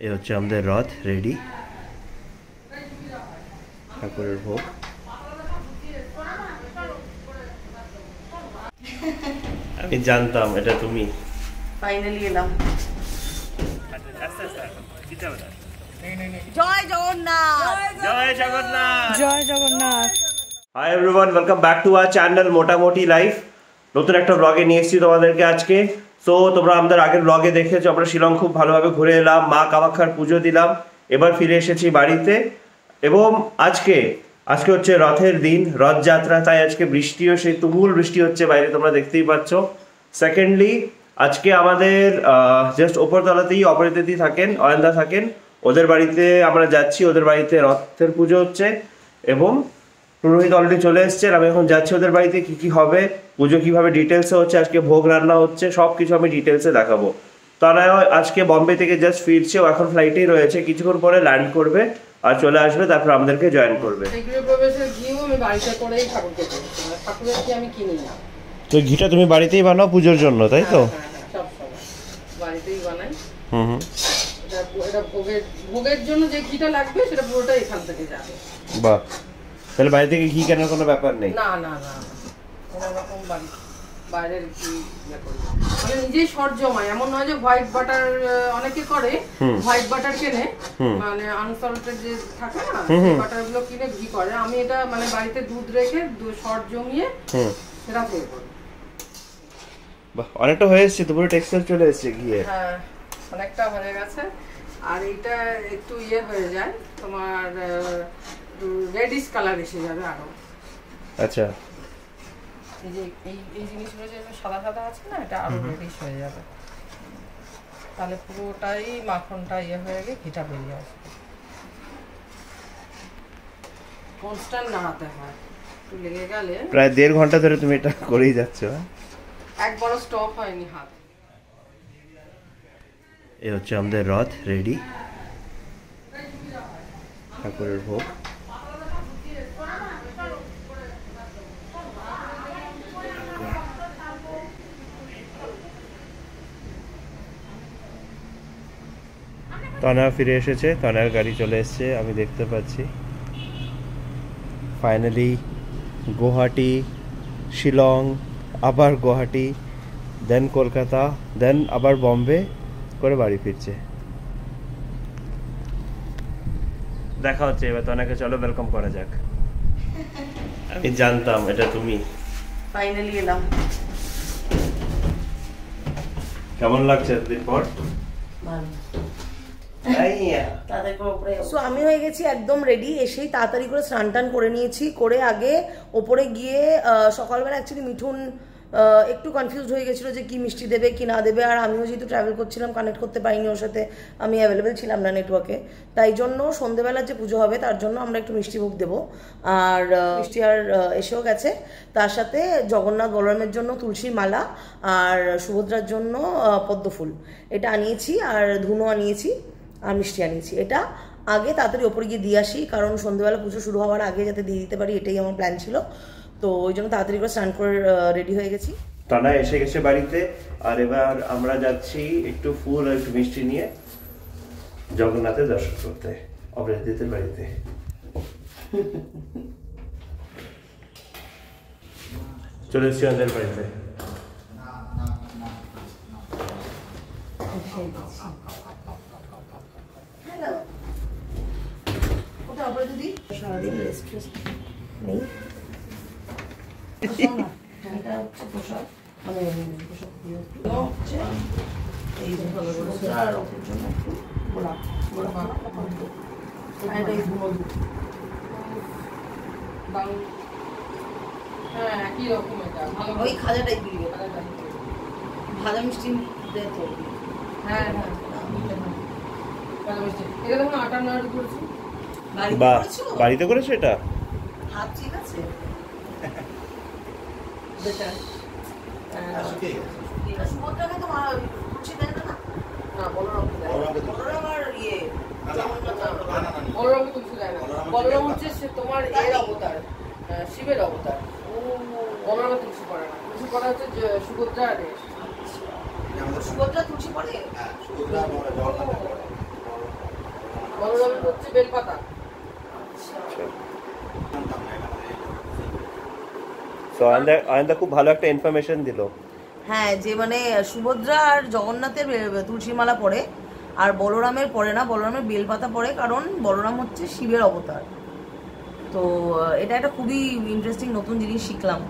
এ হচ্ছে আমাদের রথ রেডি, ঠাকুরের ভোগ। আমি জানতাম এটা তুমি। ফাইনালি এলাম। জয় জগন্নাথ, জয় জগন্নাথ, জয় Jagannath. Hi everyone, welcome back to our channel Motamuti Life. নতুন একটা ব্লগে নিয়ে এসেছি তোমাদেরকে আজকে। সো তোমরা আমাদের আগের ব্লগে দেখেছো আমরা শিলং খুব ভালোভাবে ঘুরে এলাম, মা কামাখ্যার পুজো দিলাম, এবার ফিরে এসেছি বাড়িতে। এবং আজকে হচ্ছে রথের দিন, রথযাত্রা, তাই আজকে বৃষ্টিও সেই তুমুল বৃষ্টি হচ্ছে বাইরে, তোমরা দেখতেই পাচ্ছ। সেকেন্ডলি আজকে আমাদের জাস্ট ওপরতলাতেই অপরাজিতা থাকেন, অয়নদা থাকেন, ওদের বাড়িতে আমরা যাচ্ছি। ওদের বাড়িতে রথের পুজো হচ্ছে এবং পুরোহিত অলরেডি চলে এসছে। আমি এখন যাচ্ছি ওদের বাড়িতে, কী কী হবে, পুজো কীভাবে ডিটেলসে হচ্ছে, আজকে ভোগ রান্না হচ্ছে, সব কিছু আমি ডিটেলসে দেখাবো। তারা আজকে বম্বে থেকে জাস্ট ফিরছে, ও এখন ফ্লাইটেই রয়েছে, কিছুক্ষণ পরে ল্যান্ড করবে আর চলে আসবে, তারপর আমাদেরকে জয়েন করবে। তো ঘিটা তুমি বাড়িতেই বানাও পুজোর জন্য, তাই তো? বাড়িতেই বানাই। হুম। এটা ভোগের জন্য যে ঘিটা লাগবে সেটা পুরোটাই এখান থেকে যাবে। বাহ, তাহলে বাড়ি থেকে ঘি কেনার কোনো ব্যাপার নেই? না না না, কোনো রকম বাইরের ঘি মানে নিজেই সর জমায়। এমন নয় যে হোয়াইট বাটার অনেকে করে, হোয়াইট বাটার কেনে, মানে আনসল্টেড যে থাকে না বাটার গুলো কিনে ঘি করে। আমি এটা মানে বাড়িতে দুধ রেখে সর জমিয়ে সেটা তৈরি করি। বাহ, অনেকটা হয়ে এসছে তো, পুরো টেক্সচার চলে এসছে ঘিয়ে। হ্যাঁ, অনেকটা হয়ে গেছে। আর এটা একটু ইয়ে হয়ে যায় তোমার, রেডিশ কালার এসে যাবে আরো। আচ্ছা, এই যে এই জিনিসগুলো যে সাদা সাদা আছে না, এটা আরো রেডিশ হয়ে যাবে। তাহলে পুরোটাই মাখনটা ইয়ে হয়ে গিয়ে ঘিটা বেরিয়ে আসবে। কনস্ট্যান্ট নাড়াতে হয়, একটু লেগে গেলে। প্রায় 1.5 ঘন্টা ধরে তুমি এটা করেই যাচ্ছ? একবারও স্টপ হয়নি হাত। এ হচ্ছে আমাদের রথ রেডি, ঠাকুরের ভোগ। তনয়া ফিরে এসেছে, তনয়ার গাড়ি চলে এসেছে, আমি দেখতে পাচ্ছি। ফাইনালি গুয়াহাটি, শিলং, আবার গুয়াহাটি, দেন কলকাতা, দেন আবার বম্বে করে বাড়ি ফিরছে। দেখা হচ্ছে এবার তনয়াকে, চলো ওয়েলকাম করা যাক। আমি জানতাম এটা তুমি। ফাইনালি এলাম। কেমন লাগছে এতদিন পর? ভালো। আমি হয়ে গেছি একদম রেডি। এসেই তাড়াতাড়ি করে স্নান টান করে নিয়েছি, করে আগে ওপরে গিয়ে সকালবেলা অ্যাকচুয়ালি মিঠুন একটু কনফিউজড হয়ে গেছিলো যে কি মিষ্টি দেবে কি না দেবে। আর আমিও যেহেতু ট্রাভেল করছিলাম, কানেক্ট করতে পারিনি ওর সাথে, আমি অ্যাভেলেবেল ছিলাম না নেটওয়ার্কে, তাই জন্য সন্ধ্যেবেলার যে পুজো হবে তার জন্য আমরা একটু মিষ্টি ভোগ দেবো। আর মিষ্টি আর এসেও গেছে, তার সাথে জগন্নাথ বলরামের জন্য তুলসীর মালা আর সুভদ্রার জন্য পদ্মফুল, এটা আনিয়েছি। আর ধুনো আনিয়েছি আর মিষ্টি আনিয়েছি। এটা আগে তাড়াতাড়ি ওপরে গিয়ে দিয়ে আসি, কারণ সন্ধ্যেবেলা পুজো শুরু হওয়ার আগে যাতে দিয়ে দিতে পারি, এটাই আমার প্ল্যান ছিল। তো ওই জন্য তাড়াতাড়ি করে স্নান করে রেডি হয়ে গেছি। তনয়া এসে গেছে বাড়িতে, আর এবার আমরা যাচ্ছি একটু ফুল আর একটু মিষ্টি নিয়ে জগন্নাথের দর্শন করতে অপরাজিতার বাড়িতে। চলে এসছি আমাদের বাড়িতে। সারাদিন রেস্ট নেই। এটা হচ্ছে পোশাক, মানে হচ্ছে এই আর ওর জন্য একটু গোলাপ গোলাপ আর এটাই ধুনো। হ্যাঁ, একই রকম। এটা ওই খাজাটাই দিবে, ভাজা মিষ্টি দেয় তো। হ্যাঁ হ্যাঁ, ভাজা মিষ্টি। এটা তখন আটা নাড়ু করেছি। বাড়িতে করেছো এটা? হাত ঠিক আছে। সুভদ্রাকে তো তুলসী দেয় না? না, বলরাম আর ইয়ে বলরামকে তুলসী দেয় না। বলরাম হচ্ছে তোমার এর অবতার, শিবের অবতার। বলরামে তুলসী পড়ে না, তুলসী পড়া হচ্ছে সুভদ্রা আর সুভদ্রা তুলসী পড়ে। হচ্ছে বেলপাতা। সো আয়ন্দা খুব ভালো একটা ইনফরমেশন দিল। হ্যাঁ, যে মানে সুভদ্রা আর জগন্নাথের তুলসীর মালা পরে আর বলরামের পরে না, বলরামের বেলপাতা পরে, কারণ বলরাম হচ্ছে শিবের অবতার। তো এটা একটা খুবই ইন্টারেস্টিং নতুন জিনিস শিখলাম।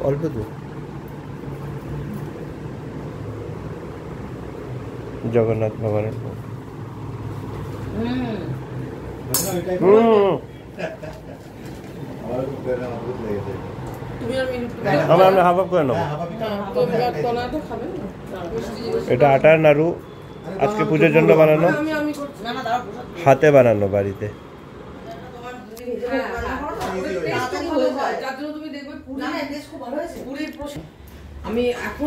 অল্প দূর জগন্নাথ ভগবানের আমরা হাফ হাফ করে নেবো। এটা আটার নাড়ু, আজকে পুজোর জন্য বানানো, হাতে বানানো বাড়িতে।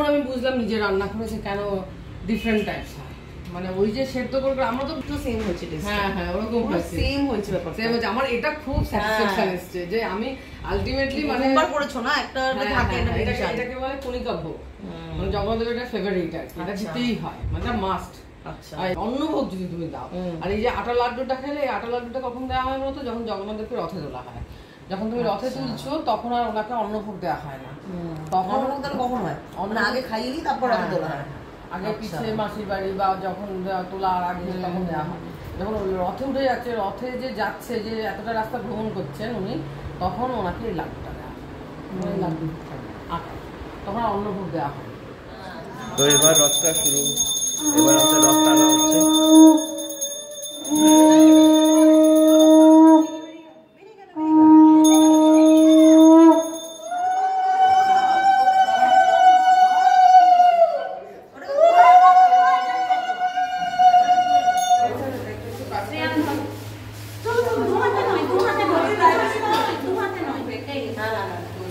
আমি বুঝলাম নিজে রান্না করেছে কেন ডিফারেন্ট টাইপস হয়, মানে ওই যে সেদ্ধ করে আমরা তো সেম হয়েছে। হ্যাঁ ওরকম সেম হয়েছে ব্যাপার। সেম হয়েছে। আমার এটা খুব স্যাটিসফ্যাকশন এসেছে যে আমি আলটিমেটলি মানে একবার করেছো না, একটা থাকে না, এটাকে বলে কণিকা ভোগ, মানে জগন্নাথের এটা ফেভারিট আর কি, এটা দিতেই হয়, মানে মাস্ট। আচ্ছা, আর অন্নভোগ যদি তুমি দাও, আর এই যে আটা লাড্ডুটা খেলে, এই আটা লাড্ডুটা কখন দেওয়া হয় বলতো, যখন জগন্নাথকে রথে তোলা হয়। যখন তুমি রথে তুলছো তখন আর ওনাকে অন্নভোগ দেওয়া হয় না। তখন কখন হয়? আগে খাইয়ে দিই, তারপর রথে তোলা হয়। আগে পিছে মাসির বাড়ি বা যখন তোলার আগে তখন দেওয়া হয়। যখন রথে উঠে যাচ্ছে, রথে যে যাচ্ছে, যে এতটা রাস্তা ভ্রমণ করছেন উনি, তখন ওনাকে এই লাড্ডুটা দেওয়া হয়, লাড্ডু আটা, তখন অন্নভোগ দেওয়া হয়। তো এবার রথটা শুরু, এবার আমাদের রথ টানা হচ্ছে।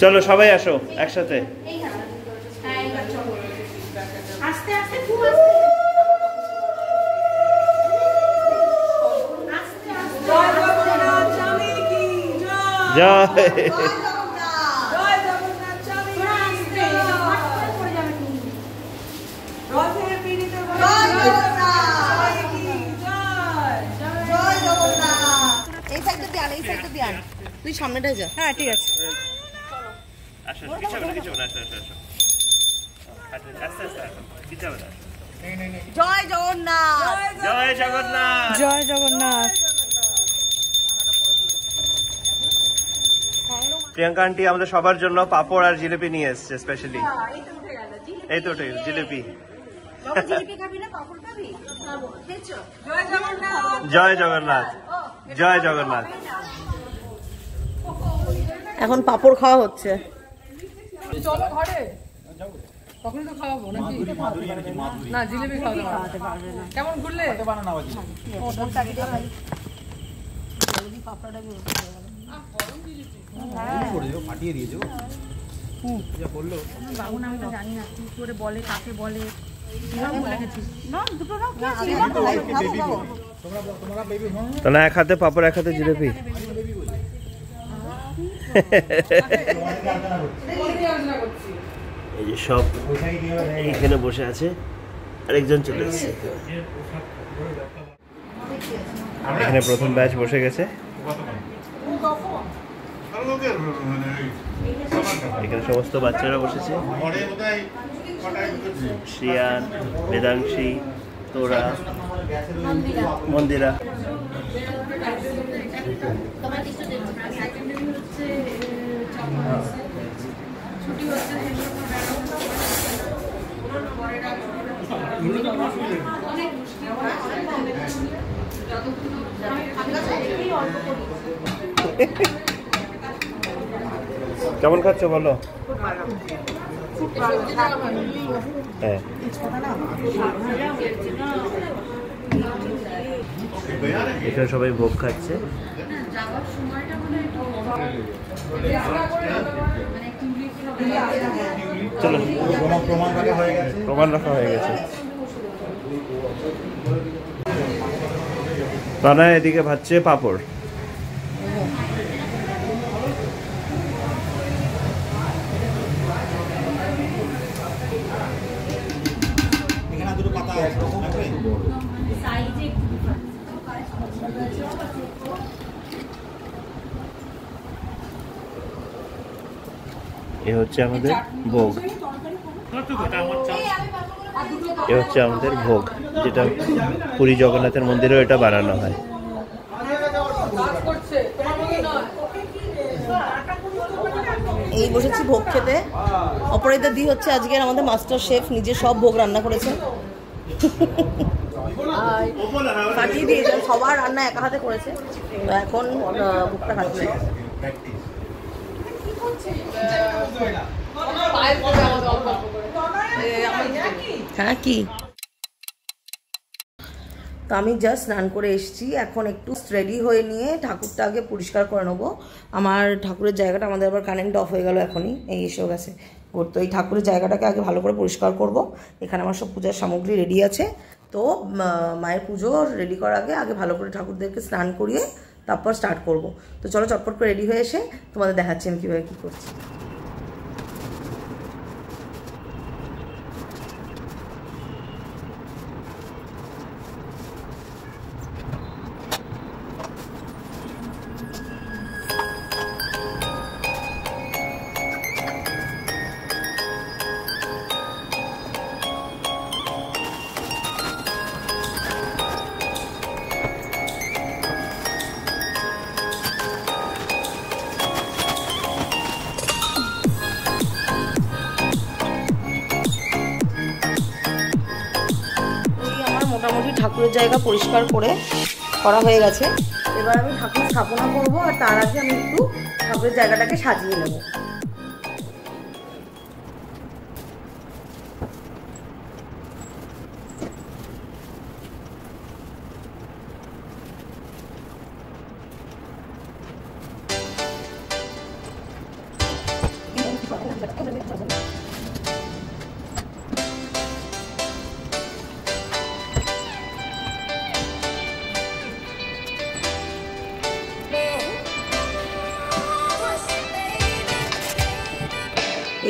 চলো সবাই আসো একসাথে। তুই সামনেটাই যা। হ্যাঁ ঠিক আছে। জয় জগন্নাথ, জয় জগন্নাথ, জয় জগন্নাথ। প্রিয়াঙ্কা আন্টি আমাদের সবার জন্য পাপড় আর জিলিপি নিয়ে এসছে স্পেশালি। এই তো জিলিপি। জয় জগন্নাথ, জয় জগন্নাথ। এখন পাপড় খাওয়া হচ্ছে। চলো ঘরে, তখনই তো খাওয়াবো নাকি? না, জিলিপি খাওয়াতে পারবে না। কেমন ঘুরলে? ফাটিয়ে দিয়েছো। বাবুন আমি তো জানি না কি করে বলে, কাকে বলে। না, এক হাতে পাপড় এক হাতে জিলিপি। এই যে সব এইখানে বসে আছে, আরেকজন চলে এসেছে। এখানে প্রথম ব্যাচ বসে গেছে। এখানে সমস্ত বাচ্চারা বসেছে, শ্রিয়ান, বেদাংশী, তোরা, মন্দিরা। কেমন খাচ্ছ বলো? হ্যাঁ, এখানে সবাই ভোগ খাচ্ছে। চলো, প্রমাণ রাখা হয়ে গেছে। তারা এদিকে ভাজছে পাপড়। এ হচ্ছে আমাদের ভোগ, এ হচ্ছে আমাদের ভোগ, যেটা পুরী জগন্নাথের মন্দিরেও এটা বানানো হয়। এই বসেছি ভোগ খেতে। অপরাজিতা দি হচ্ছে আজকের আমাদের মাস্টার শেফ, নিজে সব ভোগ রান্না করেছে। কাটিয়ে দিয়েছে, সবার রান্না একা হাতে করেছে। এখন ভোগটা খাচ্ছে। হ্যাঁ কি, তো আমি জাস্ট স্নান করে এসেছি, এখন একটু রেডি হয়ে নিয়ে ঠাকুরটা আগে পরিষ্কার করে নেবো। আমার ঠাকুরের জায়গাটা, আমাদের আবার কারেন্ট অফ হয়ে গেল এখনই, এই এসেও গেছে। তো এই ঠাকুরের জায়গাটাকে আগে ভালো করে পরিষ্কার করব। এখানে আমার সব পূজার সামগ্রী রেডি আছে, তো মায়ের পুজো রেডি করার আগে ভালো করে ঠাকুরদেরকে স্নান করিয়ে তারপর স্টার্ট করব। তো চলো চটপট করে রেডি হয়ে এসে তোমাদের দেখাচ্ছি আমি কীভাবে কী করছি। মোটামুটি ঠাকুরের জায়গা পরিষ্কার করা হয়ে গেছে। এবার আমি ঠাকুর স্থাপনা করব, আর তার আগে আমি একটু ঠাকুরের জায়গাটাকে সাজিয়ে নেব।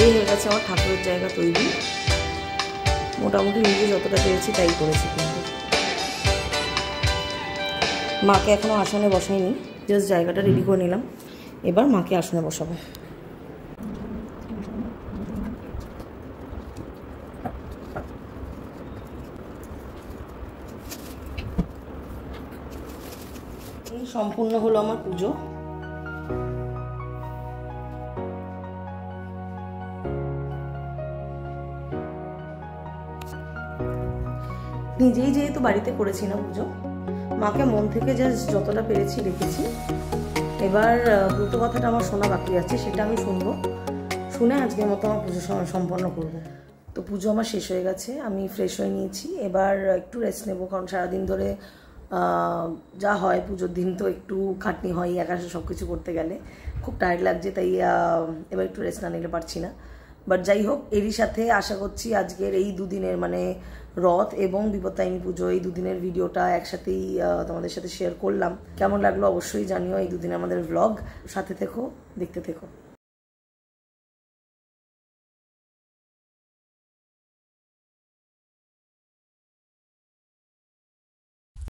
এই হয়ে গেছে আমার ঠাকুরের জায়গা তৈরি। মোটামুটি নিজে যতটা পেরেছি তাই করেছি, কিন্তু মাকে এখনও আসনে বসাইনি, জাস্ট জায়গাটা রেডি করে নিলাম। এবার মাকে আসনে বসাবো। এই সম্পূর্ণ হলো আমার পুজো। নিজেই যেহেতু বাড়িতে করেছি না পুজো, মাকে মন থেকে জাস্ট যতটা পেরেছি রেখেছি। এবার ব্রত কথাটা আমার শোনা বাকি আছে, সেটা আমি শুনবো, শুনে আজকের মতো আমার পুজো সম্পন্ন করব। তো পুজো আমার শেষ হয়ে গেছে, আমি ফ্রেশ হয়ে নিয়েছি। এবার একটু রেস্ট নেবো, কারণ সারাদিন ধরে যা হয় পুজোর দিন তো একটু খাটনি হয়, একাশে সব কিছু করতে গেলে খুব টায়ার্ড লাগছে, তাই এবার একটু রেস্ট না নিলে পারছি না। বাট যাই হোক, এরই সাথে আশা করছি আজকের এই দুদিনের মানে রথ এবং বিপত্তারিণী পুজো, এই দুদিনের ভিডিওটা একসাথেই তোমাদের সাথে শেয়ার করলাম। কেমন লাগলো অবশ্যই জানিও এই দুদিনে আমাদের ব্লগ। সাথে থেকো, দেখতে থেকো।